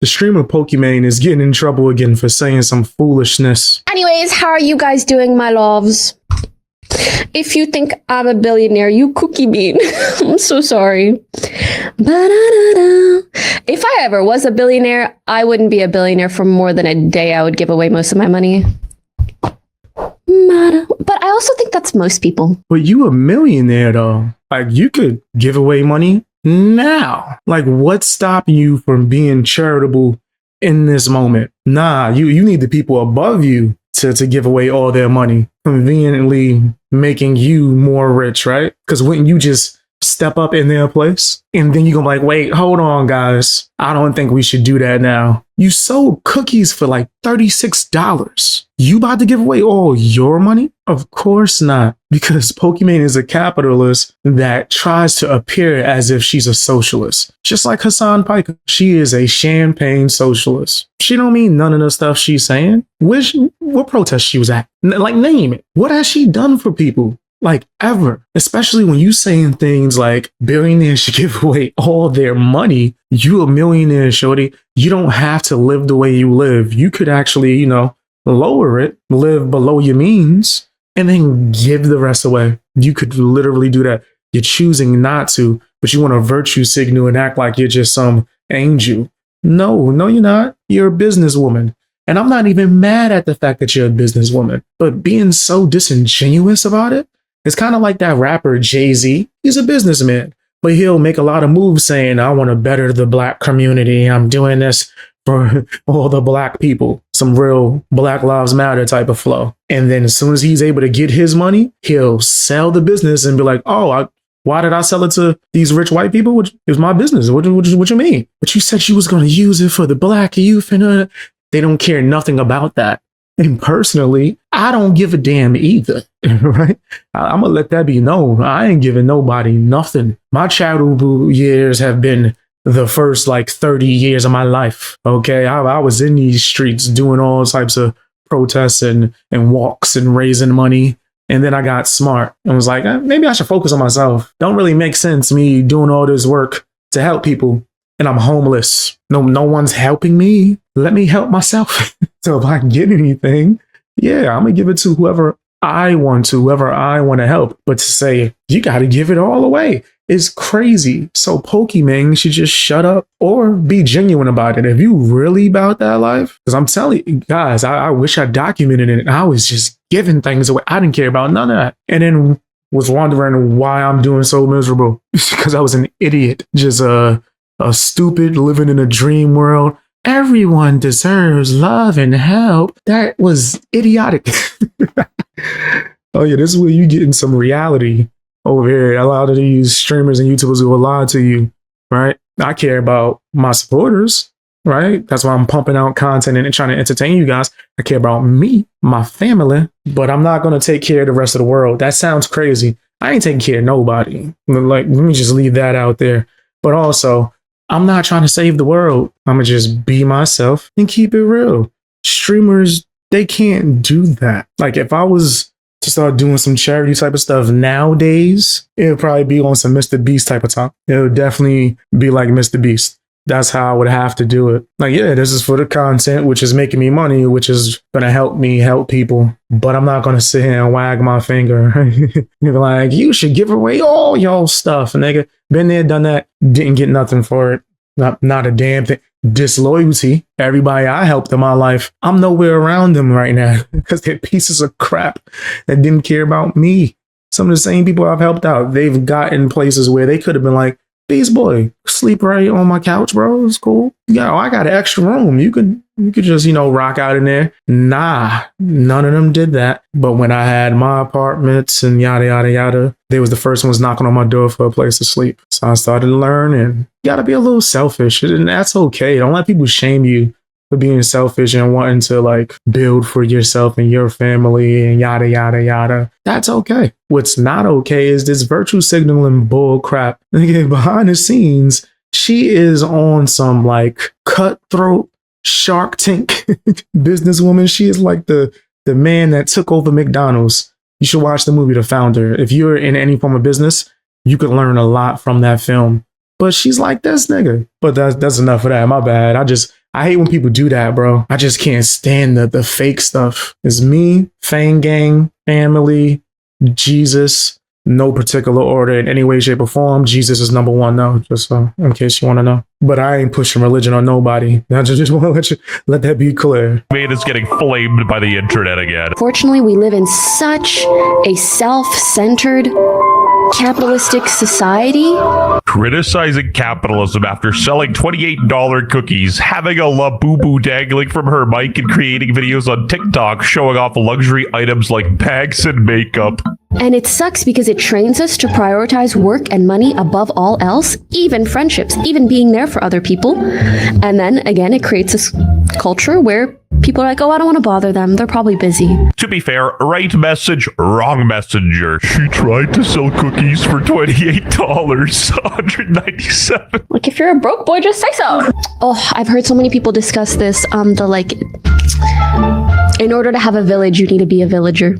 The streamer Pokimane is getting in trouble again for saying some foolishness. Anyways, how are you guys doing, my loves? If you think I'm a billionaire, you cookie bean. I'm so sorry. If I ever was a billionaire, I wouldn't be a billionaire for more than a day. I would give away most of my money. But I also think that's most people. But you a millionaire though. Like you could give away money now. Like what's stopping you from being charitable in this moment? Nah, you need the people above you to give away all their money, conveniently making you more rich, right? Because wouldn't you just step up in their place? And then you're gonna be like, wait, hold on, guys. I don't think we should do that now. You sold cookies for like $36. You about to give away all your money? Of course not. Because Pokimane is a capitalist that tries to appear as if she's a socialist. Just like Hasan Piker. She is a champagne socialist. She don't mean none of the stuff she's saying. What protest she was at? Like, name it. What has she done for people? Like, ever. Especially when you saying things like billionaires should give away all their money. You a millionaire, shorty. You don't have to live the way you live. You could actually, lower it, live below your means, and then give the rest away. You could literally do that. You're choosing not to, but you want to virtue signal and act like you're just some angel. No, you're not. You're a businesswoman. And I'm not even mad at the fact that you're a businesswoman, but being so disingenuous about it, it's kind of like that rapper Jay-Z. He's a businessman, but he'll make a lot of moves saying, I want to better the black community. I'm doing this for all the black people. Some real Black Lives Matter type of flow. And then as soon as he's able to get his money, he'll sell the business and be like, why did I sell it to these rich white people? Which is my business. What you mean? But you said you was going to use it for the black youth. And they don't care nothing about that. And personally, I don't give a damn either, right? I'm going to let that be known. I ain't giving nobody nothing. My charitable years have been the first 30 years of my life, okay? I was in these streets doing all types of protests and walks and raising money. And then I got smart and was like, maybe I should focus on myself. Don't really make sense me doing all this work to help people. And I'm homeless. No one's helping me. Let me help myself. So if I can get anything, yeah, I'm going to give it to whoever I want to help. But to say, you got to give it all away is crazy. So Pokimane should just shut up or be genuine about it. If you really about that life, because I'm telling you guys, I wish I documented it. I was just giving things away. I didn't care about none of that. And then was wondering why I'm doing so miserable. Because I was an idiot. Just a stupid living in a dream world. Everyone deserves love and help. That was idiotic. Oh yeah, this is where you getting some reality over here. A lot of these streamers and YouTubers who will lie to you, right? I care about my supporters, right? That's why I'm pumping out content and trying to entertain you guys. I care about me, my family, but I'm not going to take care of the rest of the world. That sounds crazy. I ain't taking care of nobody. Let me just leave that out there. But also, I'm not trying to save the world. I'm going to just be myself and keep it real. Streamers, they can't do that. If I was to start doing some charity type of stuff nowadays, it would probably be on some Mr. Beast type of time. It would definitely be like Mr. Beast. That's how I would have to do it. Yeah, this is for the content, which is making me money, which is going to help me help people. But I'm not going to sit here and wag my finger. You're like, you should give away all your stuff. Nigga, been there, done that, didn't get nothing for it. Not a damn thing. Disloyalty. Everybody I helped in my life, I'm nowhere around them right now because they're pieces of crap that didn't care about me. Some of the same people I've helped out, they've gotten places where they could have been like, Beast Boy, sleep right on my couch, bro. It's cool. Yeah, I got an extra room. You could just, rock out in there. Nah, none of them did that. But when I had my apartments and yada, yada, yada, they was the first ones knocking on my door for a place to sleep. So I started to learn, and you gotta be a little selfish, and that's okay. Don't let people shame you for being selfish and wanting to build for yourself and your family and yada, yada, yada. That's okay. What's not okay is this virtue signaling bull crap. Behind the scenes, she is on some cutthroat Shark Tank businesswoman. She is like the man that took over McDonald's. You should watch the movie The Founder. If you're in any form of business, you could learn a lot from that film. But she's like this nigga. But that's enough of that. My bad. I hate when people do that, bro. I just can't stand the fake stuff. It's me, Fang Gang, family, Jesus, no particular order in any way, shape, or form. Jesus is number one, though, just in case you want to know. But I ain't pushing religion on nobody. I just want to let that be clear. Man is getting flamed by the internet again. Fortunately, we live in such a self-centered, capitalistic society. Criticizing capitalism after selling $28 cookies, having a Labubu dangling from her mic, and creating videos on TikTok showing off luxury items like bags and makeup. And it sucks because it trains us to prioritize work and money above all else, even friendships, even being there for other people. And then again, it creates this culture where people are like, oh, I don't want to bother them. They're probably busy. To be fair, right message, wrong messenger. She tried to sell cookies for $28, $197. Like, if you're a broke boy, just say so. Oh, I've heard so many people discuss this. In order to have a village, you need to be a villager.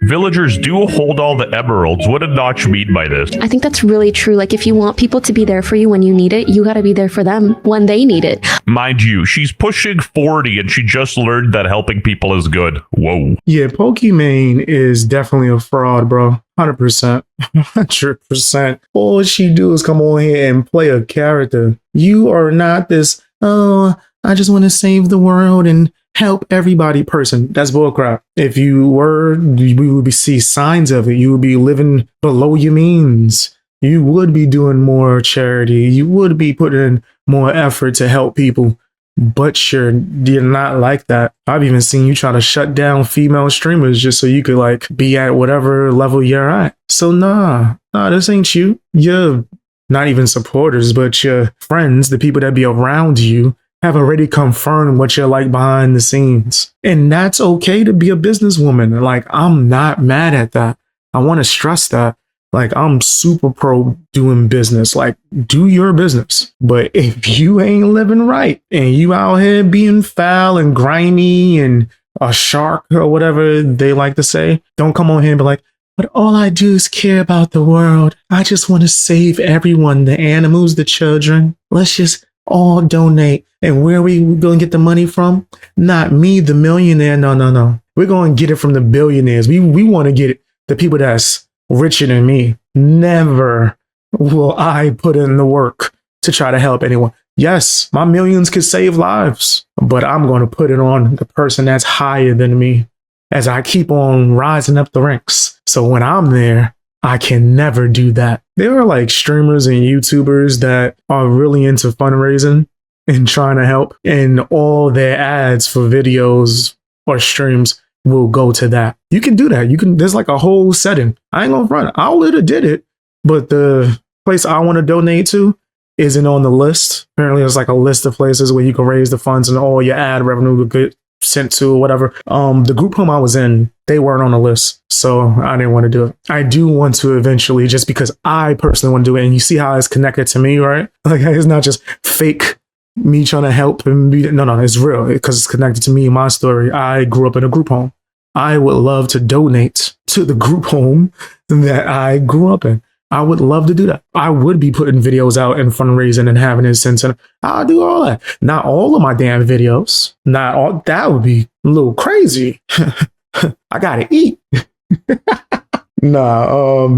Villagers do hold all the emeralds. What did Notch mean by this? I think that's really true. Like, if you want people to be there for you when you need it, you got to be there for them when they need it. Mind you, she's pushing 40 and she just learned that helping people is good. Whoa. Yeah, Pokimane is definitely a fraud, bro. 100%. 100%. All she do is come on here and play a character. You are not this, oh, I just want to save the world and help everybody person. That's bullcrap. If you were, we would see signs of it. You would be living below your means. You would be doing more charity. You would be putting in more effort to help people. But you're not like that. I've even seen you try to shut down female streamers just so you could like be at whatever level you're at. So nah, this ain't you. You're not even supporters, but your friends, the people that be around you, have already confirmed what you're like behind the scenes. And that's okay to be a businesswoman. Like, I'm not mad at that. I want to stress that. Like, I'm super pro doing business. Like, do your business. But if you ain't living right and you out here being foul and grimy and a shark or whatever they like to say, don't come on here and be like, but all I do is care about the world. I just want to save everyone, the animals, the children. Let's just all donate. And where we going to get the money from? Not me, the millionaire. No. We're going to get it from the billionaires. We want to get it, the people that's richer than me. Never will I put in the work to try to help anyone. Yes, my millions could save lives, but I'm going to put it on the person that's higher than me as I keep on rising up the ranks. So when I'm there, I can never do that. There are like streamers and YouTubers that are really into fundraising and trying to help, and all their ads for videos or streams will go to that. You can do that. There's like a whole setting. I ain't gonna front. I would have did it, but the place I want to donate to isn't on the list. Apparently there's like a list of places where you can raise the funds and all your ad revenue will get sent to or whatever. The group home I was in, they weren't on the list, so I didn't want to do it. I do want to eventually, just because I personally want to do it. And you see how it's connected to me, right? Like, it's not just fake me trying to help and be, no, it's real because it's connected to me and my story. I grew up in a group home. I would love to donate to the group home that I grew up in. I would love to do that. I would be putting videos out and fundraising and having it sent. I'll do all that. Not all of my damn videos. Not all. That would be a little crazy. I gotta eat.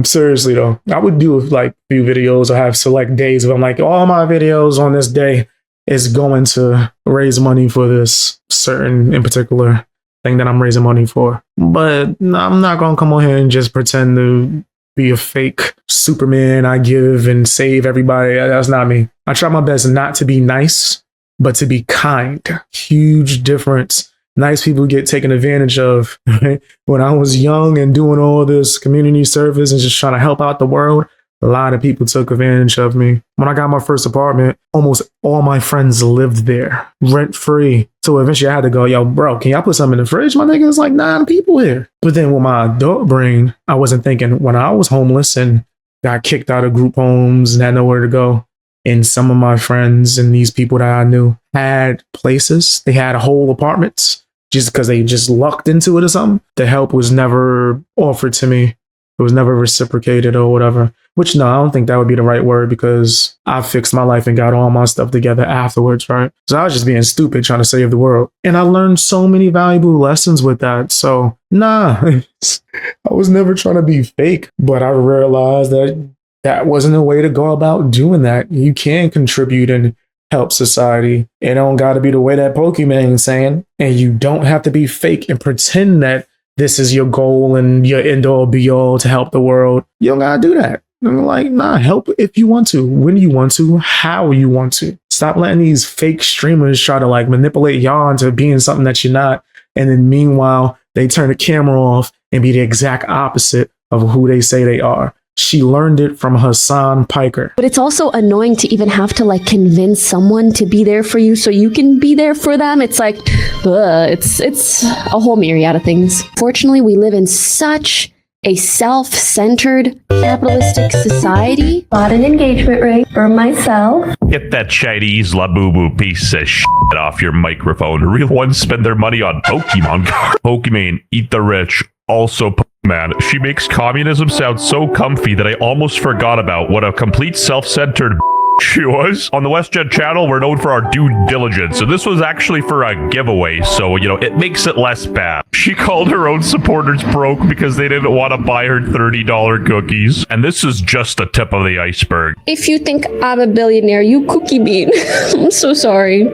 Seriously though, I would do like a few videos or have select days where I'm like, all my videos on this day is going to raise money for this certain in particular thing that I'm raising money for. But I'm not gonna come on here and just pretend to be a fake Superman. I give and save everybody. That's not me. I try my best not to be nice, but to be kind. Huge difference. Nice people get taken advantage of. Right? When I was young and doing all this community service and just trying to help out the world, a lot of people took advantage of me. When I got my first apartment, almost all my friends lived there, rent free. So eventually I had to go, yo, bro, can y'all put something in the fridge? My nigga, it's like 9 people here. But then with my adult brain, I wasn't thinking when I was homeless and got kicked out of group homes and had nowhere to go. And some of my friends and these people that I knew had places. They had whole apartments just because they just lucked into it or something. The help was never offered to me. It was never reciprocated or whatever. Which, no, I don't think that would be the right word because I fixed my life and got all my stuff together afterwards, right? So I was just being stupid trying to save the world. And I learned so many valuable lessons with that. So, nah, I was never trying to be fake. But I realized that that wasn't a way to go about doing that. You can contribute and help society. It don't got to be the way that Pokimane is saying. And you don't have to be fake and pretend that this is your goal and your end all be all to help the world. You don't gotta do that. I'm like, nah, help if you want to, when you want to, how you want to. Stop letting these fake streamers try to like manipulate y'all into being something that you're not. And then meanwhile, they turn the camera off and be the exact opposite of who they say they are. She learned it from Hasan Piker. But it's also annoying to even have to like convince someone to be there for you so you can be there for them. It's like, it's a whole myriad of things. Fortunately, we live in such a self-centered capitalistic society. Bought an engagement ring for myself. Get that Chinese Labubu piece of shit off your microphone. Real ones spend their money on Pokemon cards. Pokimane, eat the rich. Also, Pokimane. She makes communism sound so comfy that I almost forgot about what a complete self-centered she was. On the WestJet channel, we're known for our due diligence, and this was actually for a giveaway, so, you know, it makes it less bad. She called her own supporters broke because they didn't want to buy her $30 cookies, and this is just the tip of the iceberg. If you think I'm a billionaire, you cookie bean. I'm so sorry.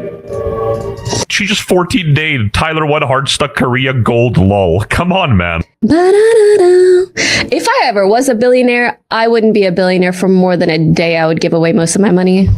She just 14 dated Tyler One hard stuck Korea gold lol. Come on, man. If I ever was a billionaire, I wouldn't be a billionaire for more than a day. I would give away most of my money.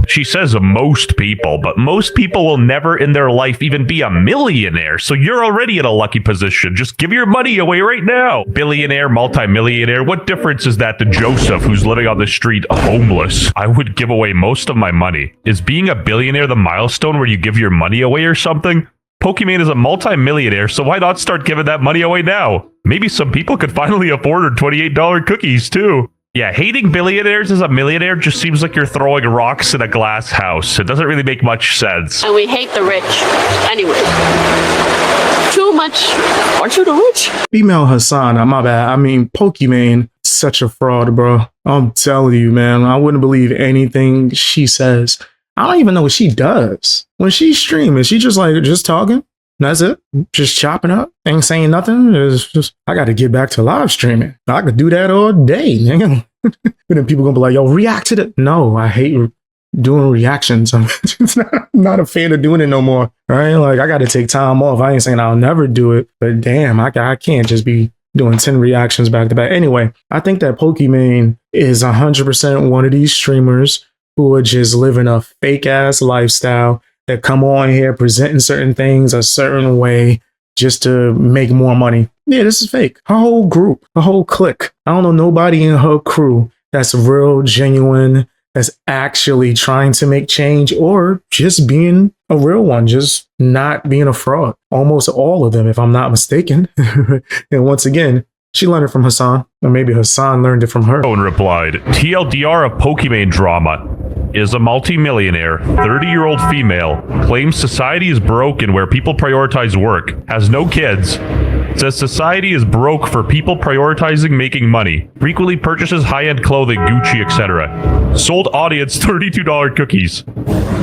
She says most people, but most people will never in their life even be a millionaire. So you're already in a lucky position. Just give your money away right now. Billionaire, multimillionaire. What difference is that to Joseph, who's living on the street homeless? I would give away most of my money. Is being a billionaire the milestone where you give your money away or something? Pokimane is a multi-millionaire, so why not start giving that money away now? Maybe some people could finally afford her $28 cookies, too. Yeah, hating billionaires as a millionaire just seems like you're throwing rocks in a glass house. It doesn't really make much sense. And we hate the rich. Anyway. Too much. Aren't you the rich? Female Hassan, my bad. I mean, Pokimane, such a fraud, bro. I'm telling you, man. I wouldn't believe anything she says. I don't even know what she does. When she's streaming, she just like, just talking. That's it. Just chopping up. Ain't saying nothing. It's just, I got to get back to live streaming. I could do that all day. But then people going to be like, yo, react to it. No, I hate doing reactions. I'm just not a fan of doing it no more. Right? Like, I got to take time off. I ain't saying I'll never do it. But damn, I can't just be doing 10 reactions back to back. Anyway, I think that Pokimane is 100% one of these streamers who are just living a fake ass lifestyle that come on here presenting certain things a certain way just to make more money. Yeah, this is fake. Her whole group, her whole clique. I don't know nobody in her crew that's real, genuine, that's actually trying to make change or just being a real one, just not being a fraud. Almost all of them, if I'm not mistaken. And once again, she learned it from Hassan, or maybe Hassan learned it from her. Phone replied, TLDR of Pokimane drama. Is a multimillionaire, 30-year-old female, claims society is broken where people prioritize work, has no kids, says society is broke for people prioritizing making money, frequently purchases high-end clothing, Gucci, etc. Sold audience $32 cookies.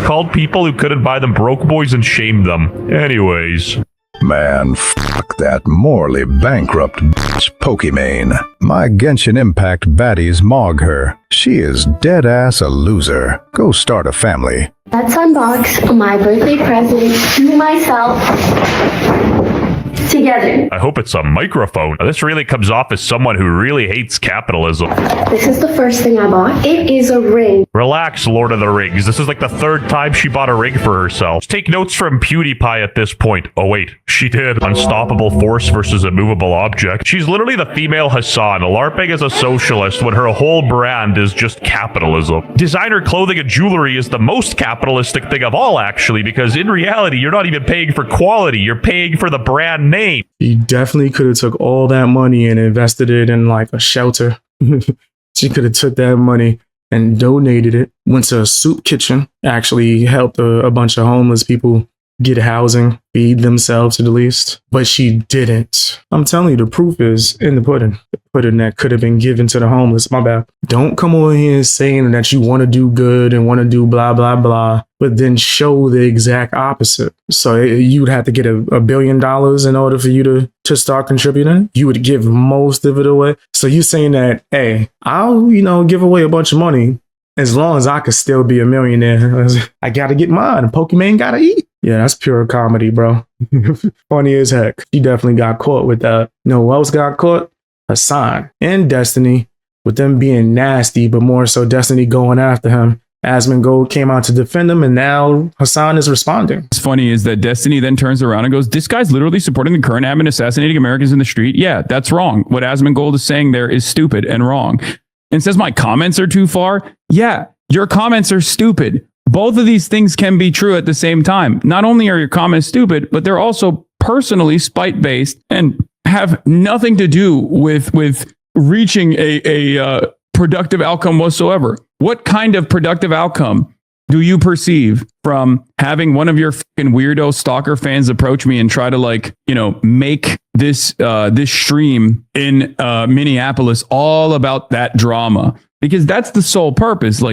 Called people who couldn't buy them broke boys and shamed them. Anyways. Man, fuck that morally bankrupt bitch Pokimane. My Genshin Impact baddies mog her. She is dead-ass a loser. Go start a family. Let's unbox my birthday present to myself together. I hope it's a microphone. This really comes off as someone who really hates capitalism. This is the first thing I bought. It is a ring. Relax, Lord of the Rings. This is like the third time she bought a ring for herself. Take notes from PewDiePie at this point. Oh wait, she did. Unstoppable force versus immovable object. She's literally the female Hassan, LARPing as a socialist when her whole brand is just capitalism. Designer clothing and jewelry is the most capitalistic thing of all, actually, because in reality, you're not even paying for quality. You're paying for the brand name. She definitely could have took all that money and invested it in like a shelter. She could have took that money and donated it, went to a soup kitchen, actually helped a bunch of homeless people get housing, feed themselves at least. But she didn't. I'm telling you, the proof is in the pudding. The pudding that could have been given to the homeless. My bad. Don't come on here saying that you want to do good and want to do blah, blah, blah, but then show the exact opposite. So you'd have to get $1 billion in order for you to start contributing. You would give most of it away. So you're saying that, hey, I'll, give away a bunch of money as long as I could still be a millionaire. I got to get mine. Pokimane got to eat. Yeah, that's pure comedy, bro. Funny as heck. She definitely got caught with that. You know who else got caught? Hassan and Destiny, with them being nasty, but more so Destiny going after him. Asmongold came out to defend him, and now Hassan is responding. What's funny is that Destiny then turns around and goes, this guy's literally supporting the current admin assassinating Americans in the street. Yeah, that's wrong. What Asmongold is saying there is stupid and wrong. And says my comments are too far. Yeah, your comments are stupid. Both of these things can be true at the same time. Not only are your comments stupid, but they're also personally spite-based and have nothing to do with reaching a productive outcome whatsoever. What kind of productive outcome do you perceive from having one of your fucking weirdo stalker fans approach me and try to make this stream in Minneapolis all about that drama? Because that's the sole purpose.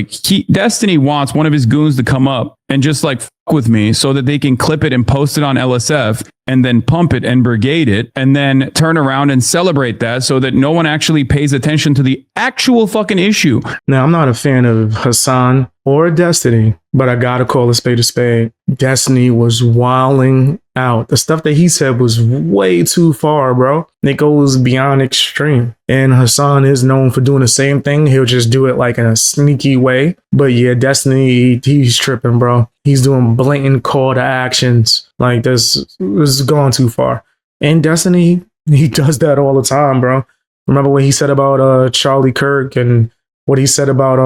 Destiny wants one of his goons to come up and just fuck with me so that they can clip it and post it on LSF and then pump it and brigade it and then turn around and celebrate that so that no one actually pays attention to the actual fucking issue. Now, I'm not a fan of Hassan or Destiny, but I gotta call a spade a spade. Destiny was wilding out. The stuff that he said was way too far, bro. It goes beyond extreme. And Hassan is known for doing the same thing. He'll just do it in a sneaky way. But yeah, Destiny, he's tripping, bro. He's doing blatant call to actions. This is going too far. And Destiny, he does that all the time, bro. Remember what he said about Charlie Kirk and what he said about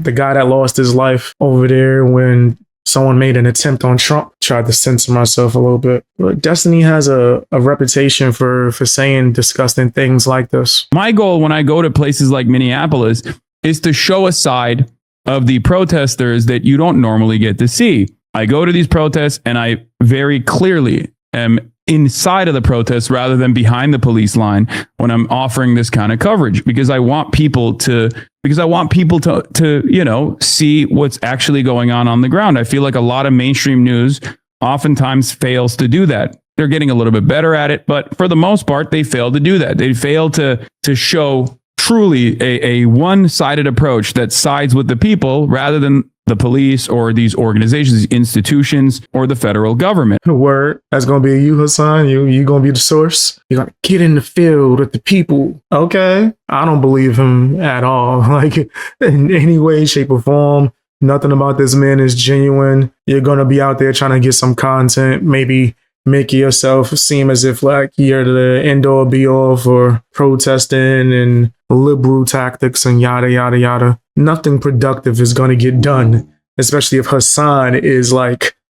the guy that lost his life over there when someone made an attempt on Trump. Tried to censor myself a little bit. But Destiny has a reputation for saying disgusting things like this. My goal when I go to places like Minneapolis is to show a side of the protesters that you don't normally get to see. I go to these protests and I very clearly am inside of the protest rather than behind the police line when I'm offering this kind of coverage, because I want people to see what's actually going on the ground. I feel like a lot of mainstream news oftentimes fails to do that. They're getting a little bit better at it, but for the most part, they fail to do that. They fail to show truly a one-sided approach that sides with the people rather than the police or these organizations, these institutions, or the federal government. Word. That's going to be you, Hassan. You going to be the source. You're going to get in the field with the people. Okay. I don't believe him at all. In any way, shape, or form. Nothing about this man is genuine. You're going to be out there trying to get some content, maybe make yourself seem as if you're the end all be all for protesting and liberal tactics and yada, yada, yada. Nothing productive is going to get done, especially if Hassan is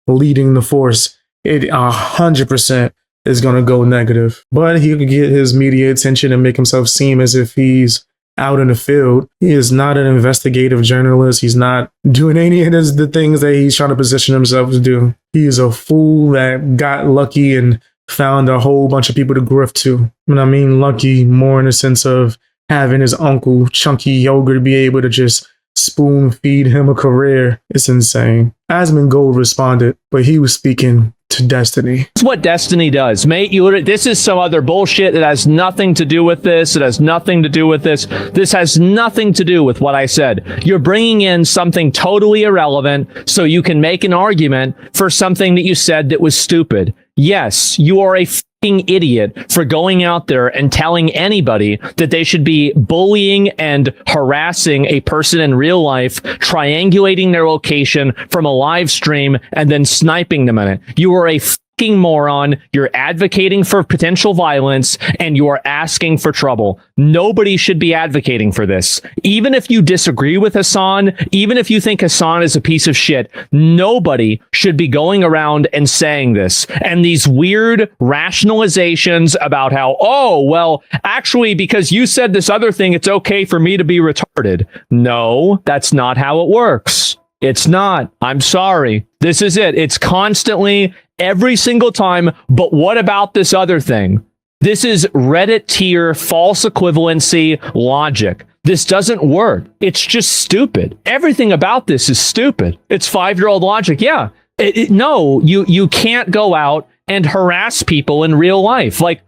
leading the force. It 100% is going to go negative, but he could get his media attention and make himself seem as if he's out in the field. He is not an investigative journalist. He's not doing any of the things that he's trying to position himself to do. He is a fool that got lucky and found a whole bunch of people to grift to. And I mean lucky more in the sense of having his uncle Chunky Yogurt be able to just spoon feed him a career. It's insane. Asmongold responded, but he was speaking to Destiny. That's what Destiny does, mate. This is some other bullshit that has nothing to do with this. It has nothing to do with this. This has nothing to do with what I said. You're bringing in something totally irrelevant so you can make an argument for something that you said that was stupid. Yes, you are a fucking idiot for going out there and telling anybody that they should be bullying and harassing a person in real life, triangulating their location from a live stream, and then sniping them in it. You are a fucking moron. You're advocating for potential violence, and you are asking for trouble. Nobody should be advocating for this. Even if you disagree with Hassan, even if you think Hassan is a piece of shit, nobody should be going around and saying this. And these weird rationalizations about how, oh, well, actually, because you said this other thing, it's okay for me to be retarded. No, that's not how it works. It's not. I'm sorry. This is it. It's constantly every single time. But what about this other thing? This is Reddit tier false equivalency logic. This doesn't work. It's just stupid. Everything about this is stupid. It's 5-year-old logic. Yeah. No, you can't go out and harass people in real life. Like,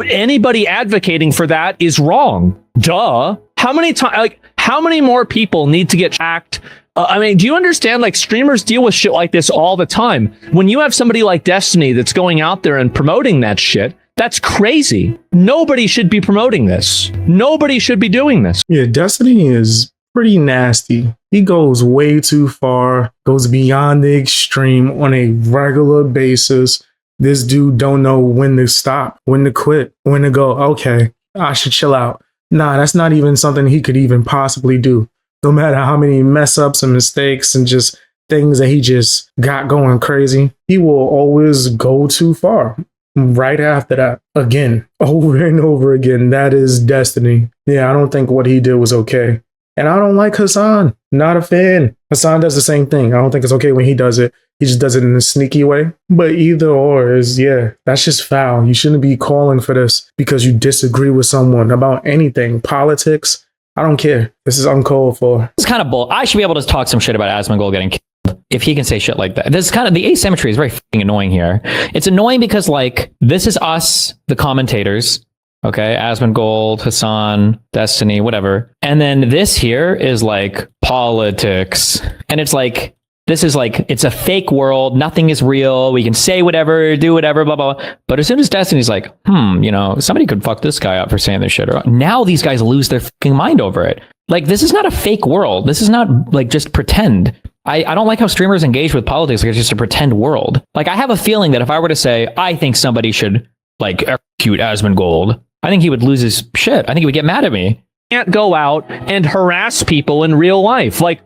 anybody advocating for that is wrong. Duh. How many more people need to get hacked? I mean, do you understand? Like, streamers deal with shit like this all the time. When you have somebody like Destiny that's going out there and promoting that shit, that's crazy. Nobody should be promoting this. Nobody should be doing this. Yeah, Destiny is pretty nasty. He goes way too far, goes beyond the extreme on a regular basis. This dude don't know when to stop, when to quit, when to go, okay, I should chill out. Nah, that's not even something he could even possibly do. No matter how many mess ups and mistakes and just things that he just got going crazy, he will always go too far. Right after that, again, over and over again, that is Destiny. Yeah, I don't think what he did was okay. And I don't like Hassan. Not a fan. Hassan does the same thing. I don't think it's okay when he does it. He just does it in a sneaky way. But either or is, yeah, that's just foul. You shouldn't be calling for this because you disagree with someone about anything. Politics, I don't care. This is uncalled for. It's kind of bull. I should be able to talk some shit about Asmongold getting killed if he can say shit like that. This is kind of, the asymmetry is very fucking annoying here. It's annoying because, like, this is us, the commentators. Okay, Asmongold, Hassan, Destiny, whatever. And then this here is like politics. And it's like, this is like, it's a fake world. Nothing is real. We can say whatever, do whatever, blah, blah, blah. But as soon as Destiny's like, somebody could fuck this guy up for saying this shit. Now these guys lose their fucking mind over it. Like, this is not a fake world. This is not like just pretend. I don't like how streamers engage with politics like it's just a pretend world. Like, I have a feeling that if I were to say, I think somebody should, like, execute Asmongold, I think he would lose his shit. I think he would get mad at me. Can't go out and harass people in real life. Like,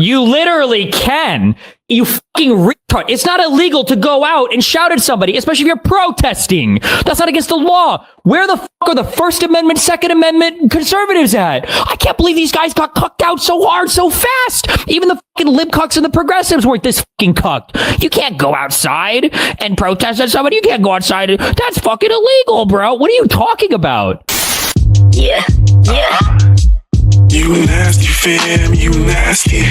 you literally can. You fucking retard. It's not illegal to go out and shout at somebody, especially if you're protesting. That's not against the law. Where the fuck are the First Amendment, Second Amendment conservatives at? I can't believe these guys got cucked out so hard, so fast. Even the fucking libcucks and the progressives weren't this fucking cucked. You can't go outside and protest at somebody. You can't go outside. That's fucking illegal, bro. What are you talking about? Yeah. You nasty fam, you nasty.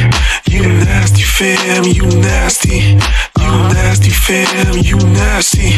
You nasty fam, you nasty. You nasty fam, you nasty.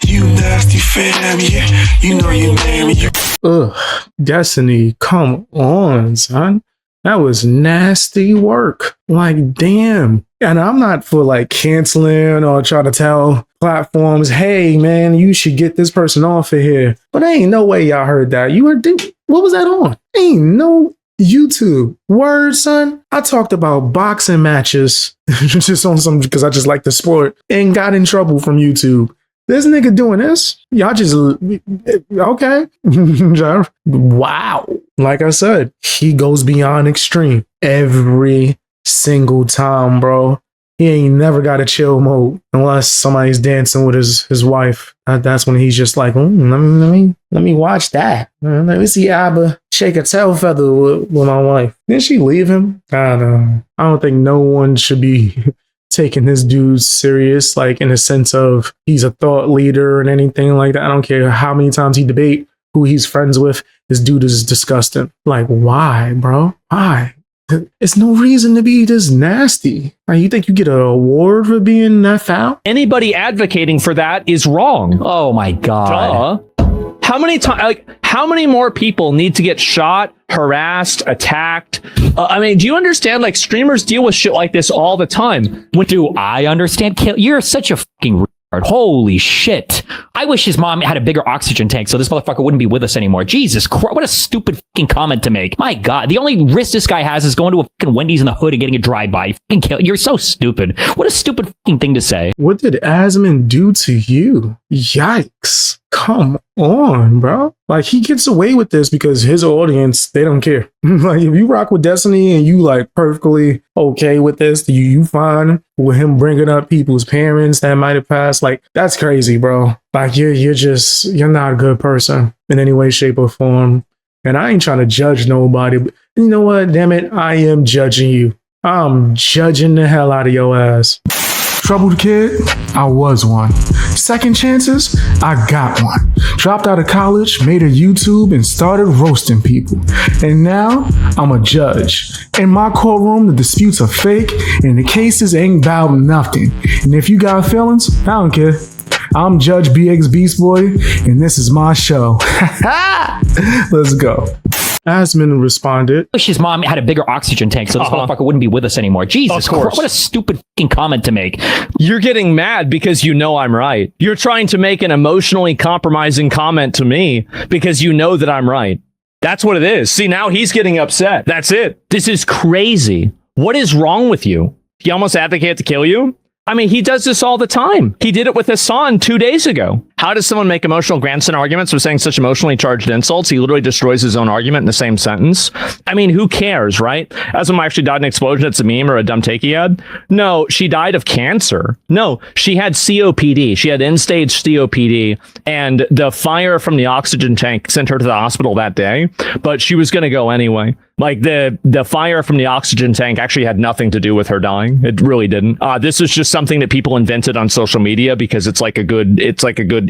You nasty fam, yeah. You know your name. Ugh, Destiny, come on, son. That was nasty work. Like, damn. And I'm not for like canceling or trying to tell platforms, hey, man, you should get this person off of here. But there ain't no way y'all heard that. You heard, what was that on? Ain't no YouTube. Word, son. I talked about boxing matches just on some, because I just like the sport, and got in trouble from YouTube. This nigga doing this? Y'all just, okay. Wow. Like I said, he goes beyond extreme every single time, bro. He ain't never got a chill mode unless somebody's dancing with his wife. That's when he's just like, let me watch that. Let me see Abba shake a tail feather with my wife. Didn't she leave him? I don't think no one should be taking this dude serious, like in a sense of he's a thought leader and anything like that. I don't care how many times he debate who he's friends with. This dude is disgusting. Like, why, bro? Why? It's no reason to be this nasty. Like, you think you get an award for being that foul? Anybody advocating for that is wrong. Oh my God. How many more people need to get shot, harassed, attacked? I mean, do you understand? Like, streamers deal with shit like this all the time. Do I understand? You're such a fucking retard. Holy shit. I wish his mom had a bigger oxygen tank so this motherfucker wouldn't be with us anymore. Jesus Christ. What a stupid fucking comment to make. My God. The only risk this guy has is going to a fucking Wendy's in the hood and getting a drive-by. You're so stupid. What a stupid fucking thing to say. What did Asmon do to you? Yikes. Come on, bro. Like, he gets away with this because his audience, they don't care. Like, if you rock with Destiny and you like perfectly okay with this, you fine with him bringing up people's parents that might have passed. Like, that's crazy, bro. Like, you're not a good person in any way, shape, or form. And I ain't trying to judge nobody, but you know what? Damn it. I am judging you. I'm judging the hell out of your ass. Troubled kid? I was one. Second chances? I got one. Dropped out of college, made a YouTube, and started roasting people. And now, I'm a judge. In my courtroom, the disputes are fake, and the cases ain't about nothing. And if you got feelings, I don't care. I'm Judge BX Beast Boy, and this is my show. Let's go. Asman responded, Wish his mom had a bigger oxygen tank so this motherfucker wouldn't be with us anymore. Jesus Christ, what a stupid fucking comment to make. You're getting mad because you know I'm right. You're trying to make an emotionally compromising comment to me because you know that I'm right. That's what it is. See, now he's getting upset. That's it. This is crazy. What is wrong with you? He almost advocated to kill you? I mean, he does this all the time. He did it with Hassan 2 days ago. How does someone make emotional grandson arguments with saying such emotionally charged insults? He literally destroys his own argument in the same sentence. I mean, who cares, right? As someone actually died in an explosion, it's a meme or a dumb take he had. No, she died of cancer. No, she had COPD. She had end-stage COPD, and the fire from the oxygen tank sent her to the hospital that day, but she was going to go anyway. Like the fire from the oxygen tank actually had nothing to do with her dying. It really didn't. This is just something that people invented on social media because it's like a good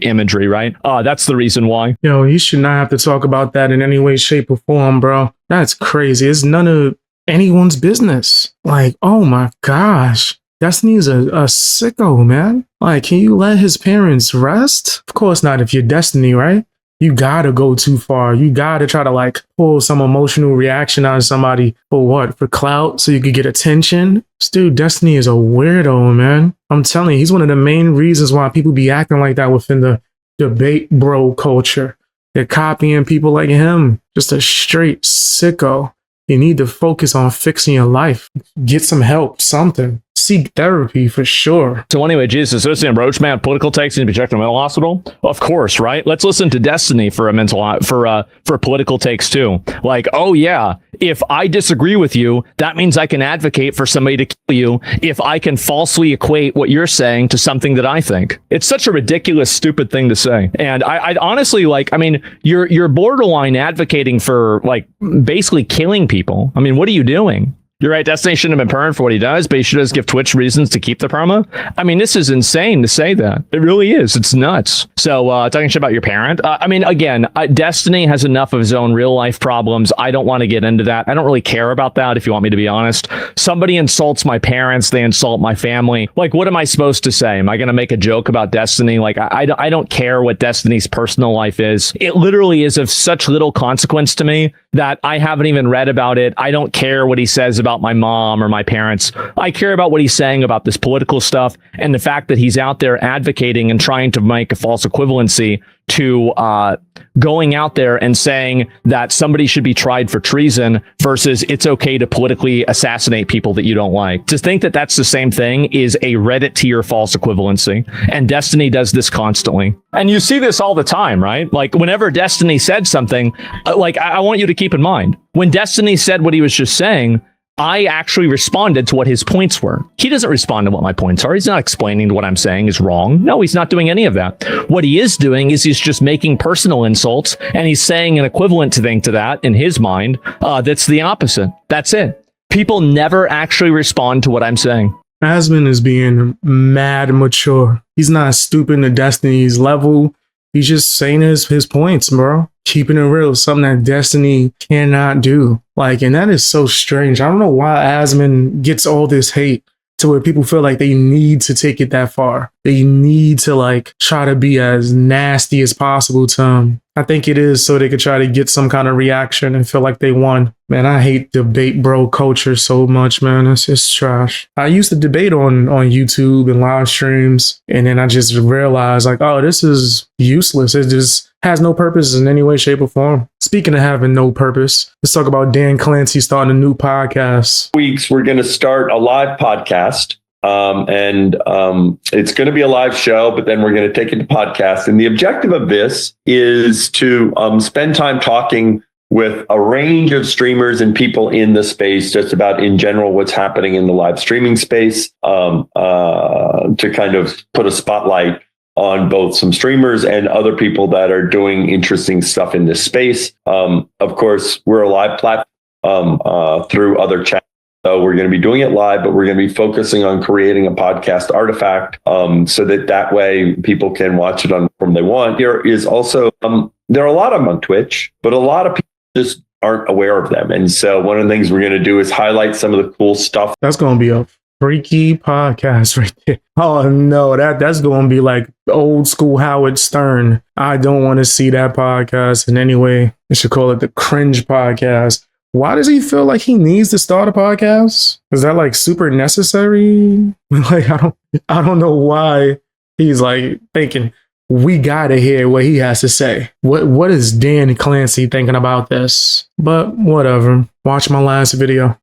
imagery, right? That's the reason why. Yo, you should not have to talk about that in any way, shape, or form, bro. That's crazy. It's none of anyone's business. Like, oh my gosh. Destiny's a sicko, man. Like, can you let his parents rest? Of course not if you're Destiny, right? You gotta go too far. You gotta try to like pull some emotional reaction out of somebody for what? For clout? So you could get attention? This dude, Destiny is a weirdo, man. I'm telling you, he's one of the main reasons why people be acting like that within the debate bro culture. They're copying people like him. Just a straight sicko. You need to focus on fixing your life. Get some help, something. Seek therapy for sure. So anyway, Jesus, listening to Roachman political takes need to be checked in a mental hospital. Of course, right? Let's listen to Destiny for for political takes too. Like, oh yeah, if I disagree with you, that means I can advocate for somebody to kill you if I can falsely equate what you're saying to something that I think. It's such a ridiculous, stupid thing to say. And I honestly you're borderline advocating for like basically killing people. I mean, what are you doing? You're right, Destiny shouldn't have been permed for what he does, but he should just give Twitch reasons to keep the perma. I mean, this is insane to say that. It really is. It's nuts. So, talking shit about your parent. Destiny has enough of his own real life problems. I don't want to get into that. I don't really care about that, if you want me to be honest. Somebody insults my parents. They insult my family. Like, what am I supposed to say? Am I going to make a joke about Destiny? Like, I don't care what Destiny's personal life is. It literally is of such little consequence to me that I haven't even read about it. I don't care what he says about my mom or my parents. I care about what he's saying about this political stuff and the fact that he's out there advocating and trying to make a false equivalency to going out there and saying that somebody should be tried for treason versus it's okay to politically assassinate people that you don't like. To think that that's the same thing is a Reddit tier false equivalency. And Destiny does this constantly. And you see this all the time, right? Like whenever Destiny said something, I want you to keep in mind, when Destiny said what he was just saying, I actually responded to what his points were. He doesn't respond to what my points are. He's not explaining what I'm saying is wrong. No, he's not doing any of that. What he is doing is he's just making personal insults, and he's saying an equivalent thing to that in his mind. That's the opposite. That's it. People never actually respond to what I'm saying. Asman is being mad mature. He's not stooping to Destiny's level. He's just saying his points, bro. Keeping it real, something that Destiny cannot do. Like, and that is so strange. I don't know why Asman gets all this hate to where people feel like they need to take it that far. They need to like try to be as nasty as possible to him. I think it is so they could try to get some kind of reaction and feel like they won. Man, I hate debate bro culture so much, man. It's just trash. I used to debate on YouTube and live streams, and then I just realized like, oh, this is useless. It just has no purpose in any way, shape, or form. Speaking of having no purpose, let's talk about Dan Clancy starting a new podcast. Weeks, we're going to start a live podcast. It's going to be a live show, but then we're going to take it to podcast. And the objective of this is to spend time talking with a range of streamers and people in the space, just about in general what's happening in the live streaming space, to kind of put a spotlight on both some streamers and other people that are doing interesting stuff in this space. Of course, we're a live platform through other channels. So we're going to be doing it live, but we're going to be focusing on creating a podcast artifact so that way people can watch it on from they want. There is also, there are a lot of them on Twitch, but a lot of people just aren't aware of them. And so one of the things we're going to do is highlight some of the cool stuff. That's going to be a freaky podcast right there. Oh no, that's going to be like old school Howard Stern. I don't want to see that podcast in any way. I should call it the cringe podcast. Why does he feel like he needs to start a podcast? Is that like super necessary? Like, I don't know why he's like thinking we gotta hear what he has to say. What is Dan Clancy thinking about this? But whatever. Watch my last video.